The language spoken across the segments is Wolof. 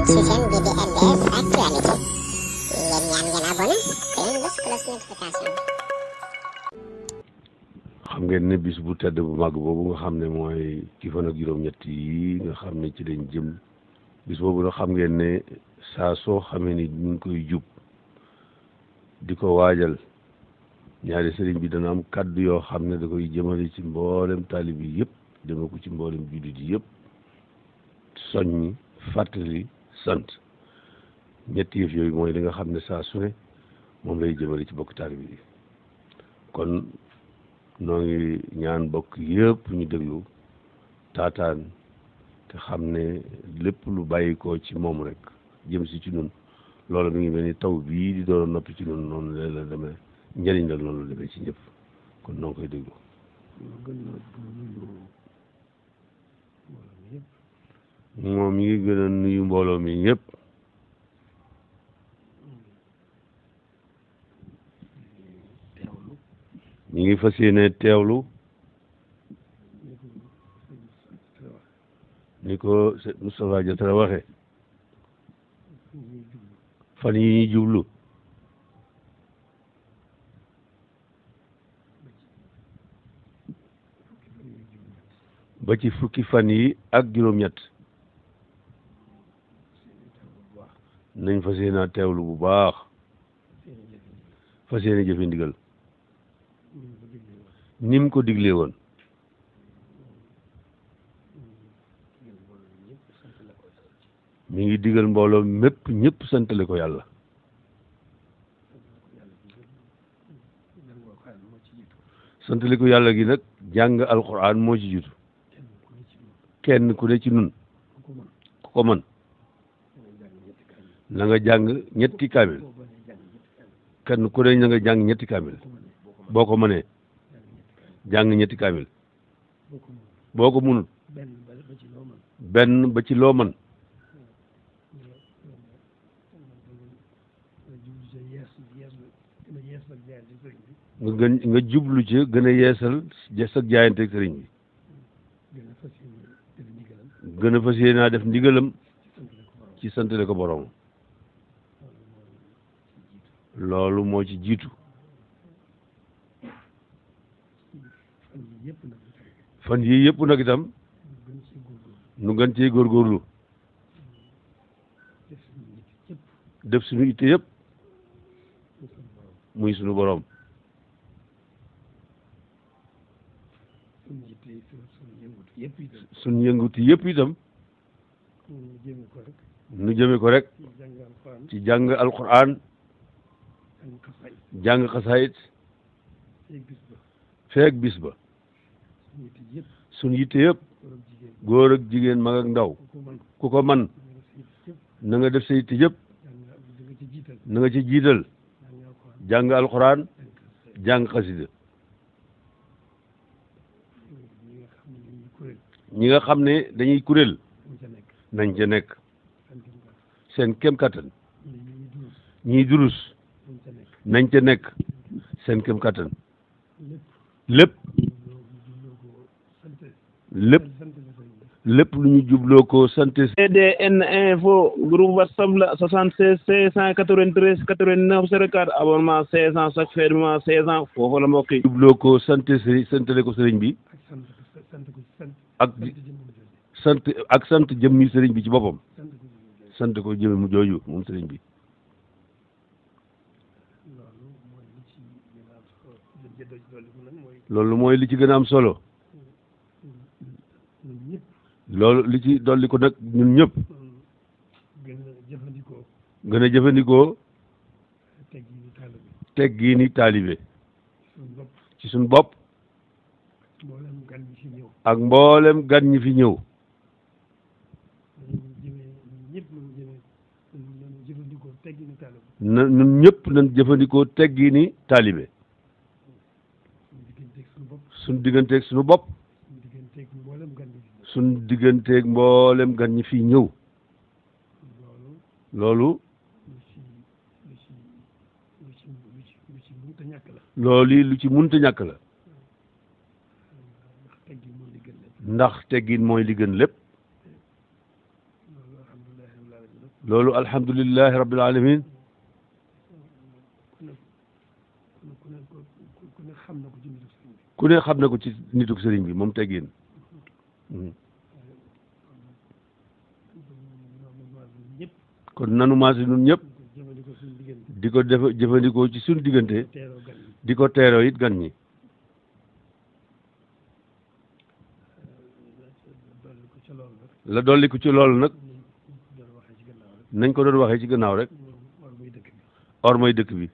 ci seen bi di LS Actualité yéen ñaan ngeen abonné te ngeen bës cloche notification bi. xam ngeen ne bis bu tedd bu mag boobu nga xam ne mooy ci fan ak juróom-ñett yi nga xam ne ci lañ jëm bis boobu nag xam ngeen ne saa soo xamee ni ñu ngi koy jub di ko waajal ñaari sëriñ bi dana am kaddu yoo xam ne da koy jëmale ci mboolem taalib yi yëpp dema ko ci mboolem jullit yi yëpp soññi fàttali sant ñetti yëf yooyu mooy li nga xam ne saa su ne moom lay jëmale ci bokk taalib yi kon noo ngi ñaan bokk yëpp ñu déglu taataan te xam ne lépp lu bàyyi ko ci moom rek jëm si ci nun loolu mi ngi mel ni taw bii di doon noppi ci nun noonu la demee njëriñ la noonu la demee ci ñëpp kon noo ngi koy déglu moom mi ngi gën a nuyu mbooloo mi ñëpp ñu ngi fas yéene teewlu ni ko Moustapha Diatara waxe fan yi ñuy jublu ba ci fukki fan yi ak juróom-ñett nañ fas yéene teewlu bu baax fas yéene jëfe ndigal ni mu ko diglee woon mi ngi digal mbooloo mépp ñëpp santale ko yàlla santale ko yàlla gi nag jàng alxuraan moo ci jiitu kenn ku ne ci nun ku ko mën na nga jàng ñetti kaamil kenn ku ne na nga jàng ñetti kaamil boo ko mënee jàng ñetti kaamil boo ko munut benn ba ci loo mën nga jublu ci gën a yeesal sa jaayante ak sëriñ bi gën a fas yéenaa def ndigalam ci santale ko borom loolu moo ci jiitu fan yii yëpp nag itam nu gën cee góorgóorlu def suñu itte yëpp muy suñu borom suñu yënguti yëpp itam nu jëme ko rek ci jàng alquran jàng xasaayit feek bis ba suñu yitte yëpp góor ak jigéen mag ak ndaw ku ko man na nga def sa yitte yëpp na nga ci jiital jàng alquran jàng xasida ñi nga xam ne dañuy kuréel nañ ca nekk seen kem kattan ñiy durus nañ ca nekk seen kem kattan lépp lu ñu jubloo ko sant CDN info groupe WhatsApp la 76 593 89 04 abonnement 500 chaque fin du mois 500 foofu la mbokk yi jubloo ko santale ko sëriñ bi ak sant jëmmi sëriñ bi ci boppam sant ko jëmmi mu jooju moom sëriñ bi loolu mooy li ci gën a am solo loolu li ci dolli ko nag ñun ñëpp gën a jëfandikoo teggiini taalibe ci suñ bopp ak mboolem gan ñi fi ñëw na ñun ñëpp nañ jëfandikoo teggiini taalibe suñ digganteeg suñu bopp suñ digganteeg mboolem gan ñi fi ñëw loolu lu ci munta ñàkk la ndax teggin mooy li gën lépp loolu alhamdulillahi rabbil alamin ku ne xam na ko ci nituk sëriñ bi moom teggin kon nanu maase nun ñëpp di ko def jëfandikoo ci suñu diggante di ko teeroo it gan ñi la dolli ko ci loolu nag nañ ko doon waxee ci gannaaw rek or mooy dëkk bi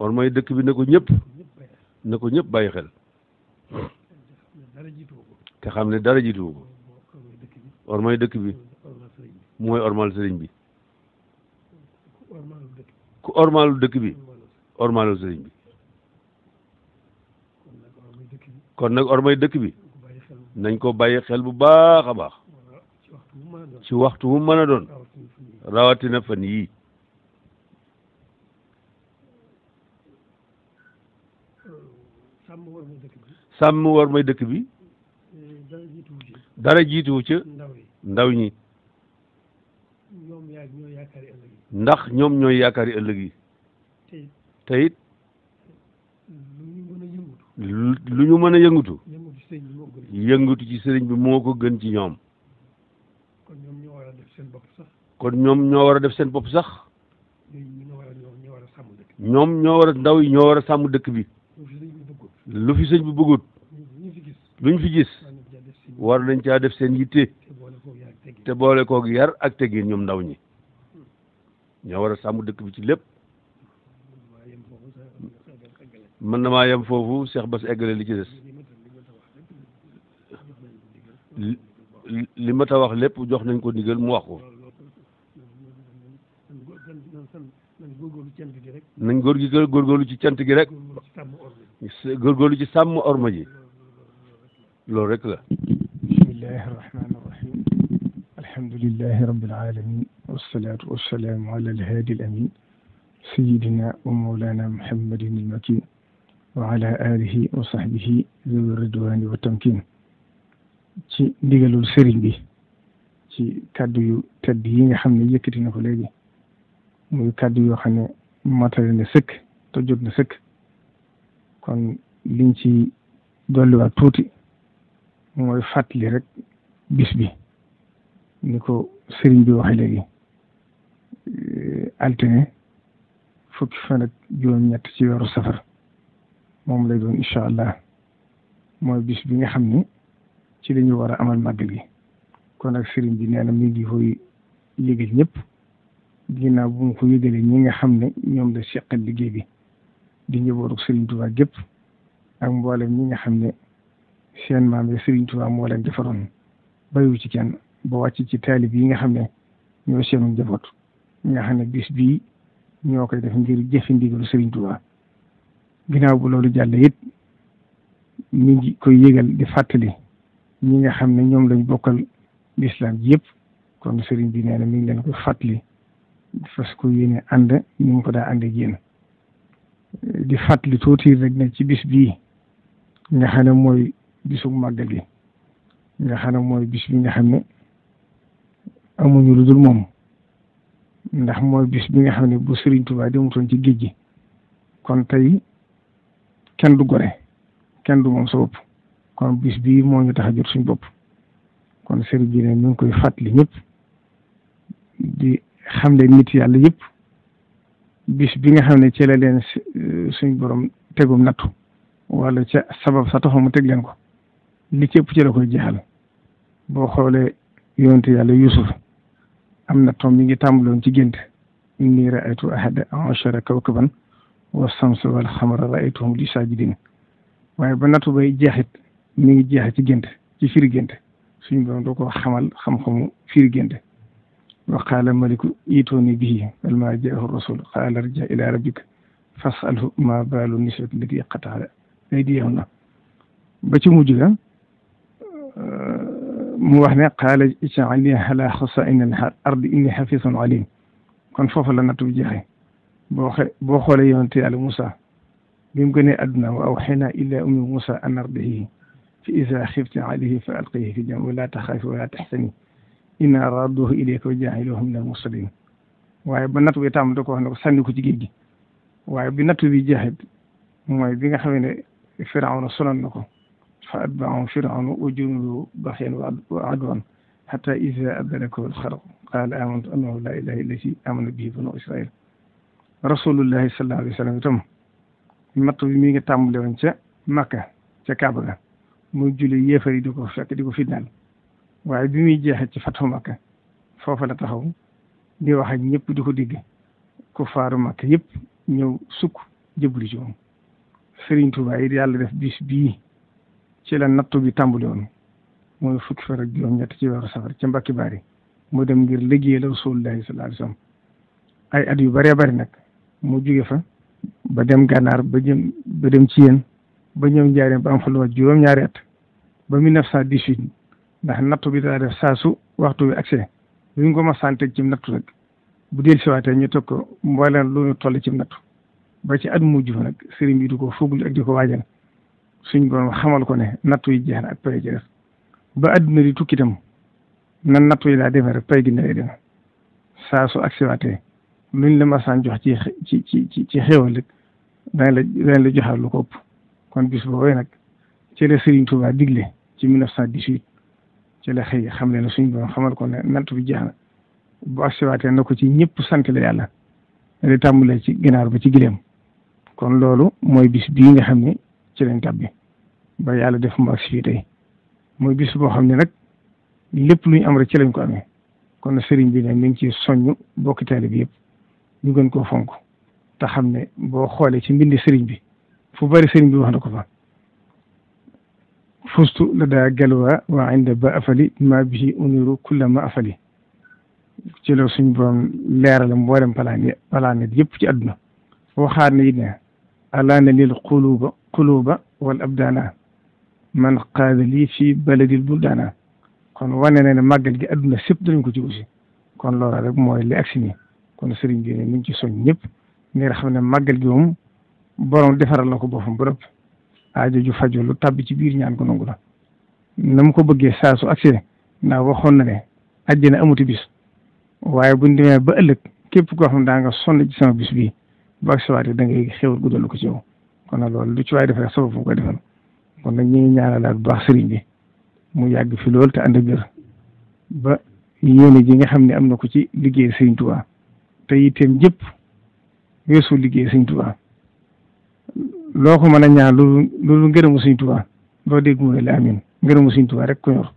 or mooy dëkk bi na ko ñëpp bàyyi xel te xam ne dara jiituwu ko or mooy dëkk bi mooy ormal sëriñ bi ku ormalu dëkk bi ormalu sëriñ bi kon nag or mooy dëkk bi nañ ko bàyyi xel bu baax a baax ci waxtu mu mën a doon rawatina fan yii sàmm war mooy dëkk bi dara jiituwu ca ndaw ñi ndax ñoom ñooy yaakaari ëllëg yi te it lu ñu mën a yëngutu ci sëriñ bi moo ko gën ci ñoom kon ñoom ñoo war a def seen bopp sax ñoom ñoo war a ndaw yi ñoo war a sàmm dëkk bi lu fi sëñ bi bëggut luñ fi gis war nañ caa def seen yitte te boole koog yar ak teggin ñoom ndaw ñi ñoo war a sàmm dëkk bi ci lépp mën na maa yem foofu Cheikh Bass eggale li ci des li ma ta wax lépp jox nañ ko ndigal mu wax ko nañ góorgóorlu ci cant gi rek góorgóorlu ci sàmm orma ji loolu rek la bismillahi irrahmani irrahim alhamdulillahi rabbil alamin wassalatu wassalamu ala alhaadi alamin sayidina wa mawlana muhammadin almakin wa ala alihi wa sahbihi zawi ridwani wa tamkin ci ndigalul sëriñ bi ci kaddu yu tedd yi nga xam ne yëkkati na ko léegi muy kaddu yoo xam ne matale na sëkk te jot na sëkk kon liñ ci dolliwaat tuuti mooy fàttali rek bis bi ni ko sëriñ bi waxe léegi altine fukki fan ak juróom-ñett ci weeru safar moom lay doon incha allah mooy bis bi nga xam ni ci la ñu war a amal màggal gi kon nag sëriñ bi nee na mi ngi koy yëgal ñëpp ginnaaw bu mu ko yëgalee ñi nga xam ne ñoom la seqal liggéey bi di njabootu sëriñ Tuubaa gépp ak mboolem ñi nga xam ne seen maam ya sëriñ Tuubaa moo leen defaroon bayu ci kenn ba wàcc ci taalib yi nga xam ne ñoo seenu njaboot ñi nga xam ne bis bii ñoo koy def ngir jëfe ndigalu sëriñ Tuubaa ginnaaw bu loolu jàlle it mi ngi koy yëgal di fàttali ñi nga xam ne ñoom lañ bokkal lislaam ji yëpp kon sëriñ bi nee na mi ngi leen koy fàttali fas ko yéene ànd ni mu ko daa ànd ak yéen di fàttali tuuti rek ne ci bis bii nga xam ne mooy bisu màggal gi nga xam ne mooy bis bi nga xam ne amuñu lu dul moom ndax mooy bis bi nga xam ne bu Sëriñ Tuubaa demutoon ci géej gi kon tey kenn du gore kenn du moom sa bopp kon bis bii moo ñu tax a jot suñ bopp kon sëriñ bi ne ñu ngi koy fàttali ñëpp di xam ne nit yàlla yëpp bis bi nga xam ne ci la leen suñ borom tegum nattu wala ca sabab sa taxaw mu teg leen ko li ci ëpp ci la koy jeexal boo xoolee yonente yàlla Yuusuf am na tom mi ngi tàmbaloon ci gént inni raaytu ahada ashara kawkaban wa samsa wal xamara raaytuhum li saajidin waaye ba nattu bay jeexit mi ngi jeexe ci gént ci firi gént suñ borom doo ko xamal xam-xamu firi gént wa qaala maliku iitooni bihi falammaa jaahu rasul qaala irji' ilaa rabbika fas'alhu maa baalu niswati llatii qata'na aydiyahunna ba ci mujj ga mu wax ne qaala ij'alnii alaa xazaa'ini al-ardi innii hafiizun aliim kon foofu la nattu bi jeexee boo xoolee yonent Yàlla Muusaa bi mu gënee àdduna wa awhaynaa ilaa ummi Muusaa an ardi'ihi fa izaa xifti alayhi fa alqiihi fil yammi wa laa taxaafi wa laa tahzanii inna radduhu ilayka wa jaa'iluhu minal mursaliin waaye ba nattu bi tam da ko wax ne ko sànni ko ci géej gi waaye bi nattu bi jeexit mooy bi nga xam ne Firawna sonal na ko fa atba'ahum Firawnu wa junuuduhu baghyan wa adwan hatta idha adrakahu al-gharq qaala amantu annahu laa ilaaha illa allazii aamana bihi banuu Israa'iil rasulullahi sallallahu alayhi wa sallam itam nattu bi mi ngi tàmbale woon ca Makka ca Kaaba ga muy julli yéefar yi di ko fekk di ko fitnaal waaye bi muy jeexee ci Fathu Makka foofa la taxaw di wax ak ñëpp di ko digg ku faaru Makka yëpp ñëw sukk jëblu ci moom Serigne Touba yi yàlla def bis bii ci la nattu bi tàmbale woon mooy fukki fan ak juróom-ñett ci weeru safar ca Mbàkke Bari mu dem ngir liggéeyal Rasulullahi sallallahu alayhi wa sallam ay at yu bëree bëri nag mu jóge fa ba dem gànnaar ba dem ci yéen ba ñëw Njaaréem ba am fa lu wax juróom-ñaari at ba 1918 ndax nattu bi daa def saa su waxtu bi accès bi ñu ko ma santé ci nattu rek bu dee siwaatee ñu teg ko mbooleem lu ñu toll ci nattu ba ci at mujj fa nag sëriñ bi du ko foogul ak di ko waajal suñ borom xamal ko ne nattu yi jeex na ak pay ci def ba adduna di tukki itam nan nattu yi daa demee rek pay gi ne lay demee saa su accès waatee luñ la masaan jox ci xéewal rek dañ la joxal lu ko ëpp kon bis boobu nag ci la Serigne Touba digle ci 1918 ci la xëy xam ne suñ borom xamal ko ne nattu bi jeex na bu accès waatee na ko ci ñëpp sant la yàlla di tàmbalee ci ginaar ba ci gileem kon loolu mooy bis bii nga xam ne ci lañ tàbbi ba yàlla def mu agsi fii tey mooy bis boo xam ne nag lépp lu ñu am rek ci lañ ko amee kon sëriñ bi ne mi ngi ci soññ bokki taalibe bi yëpp ñu gën koo fonk te xam ne boo xoolee ci mbindi sëriñ bi fu bari sëriñ bi wax na ko fa fustu la daa galwa wa inda ba afali ma bihi uniru kulla ma afali ci la suñ borom leeral mboolem planète yëpp ci àdduna waxaat na it ne alaana lil quluba wal abdaana man qaada lii fii baladil buldaana kon wane na ne màggal gi àdduna sépp danañ ko ci aussi kon loola rek mooy li agsi nii kon sëriñ bi ne mi ngi ci soñ ñëpp ngir xam ne màggal gi moom borom defaral na ko boppam ba rëpp aajo ju faju lu tàbbi ci biir ñaan ko nangu la na mu ko bëggee saa su agsi ndax waxoon na ne àjjana amuti bis waaye buñ demee ba ëllëg képp koo xam ne daa nga sonn ci sama bis bii bu agsi waatee da ngay xéwal guddal ko ci yow kon nag loolu lu ci waay defee sabab fu koy defal kon nag ñu ngi ñaanalaat bu baax sëriñ bi mu yàgg fi lool te ànd ak wér ba yéene ji nga xam ne am na ko ci liggéey sëriñ Tuubaa te itam jëpp weesu liggéey sëriñ Tuubaa loo ko mën a ñaan loolu ngërëmu sëriñ Tuubaa loo dégg mu ne la amiin ngërëmu sëriñ Tuubaa rek ko yor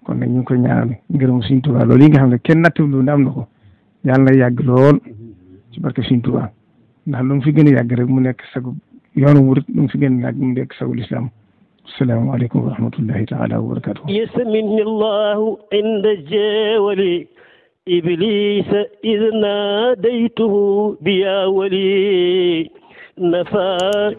kon nag ñu ngi koy ñaanal ngërëmu sëriñ Tuubaa loolu yi nga xam ne kenn nattablu ne am na ko yàlla na yàgg lool ci barke sëriñ Tuubaa ndax lu mu fi gën a yàgg rek mu nekk sagu yoonu murit lu mu fi gën a yàgg mu nekk sagu lislaam asalaamaaleykum wa rahmatullahi taala wa barakatuh yasmini allahu inda jeewali iblisa id naadaytuhu biya wali nafa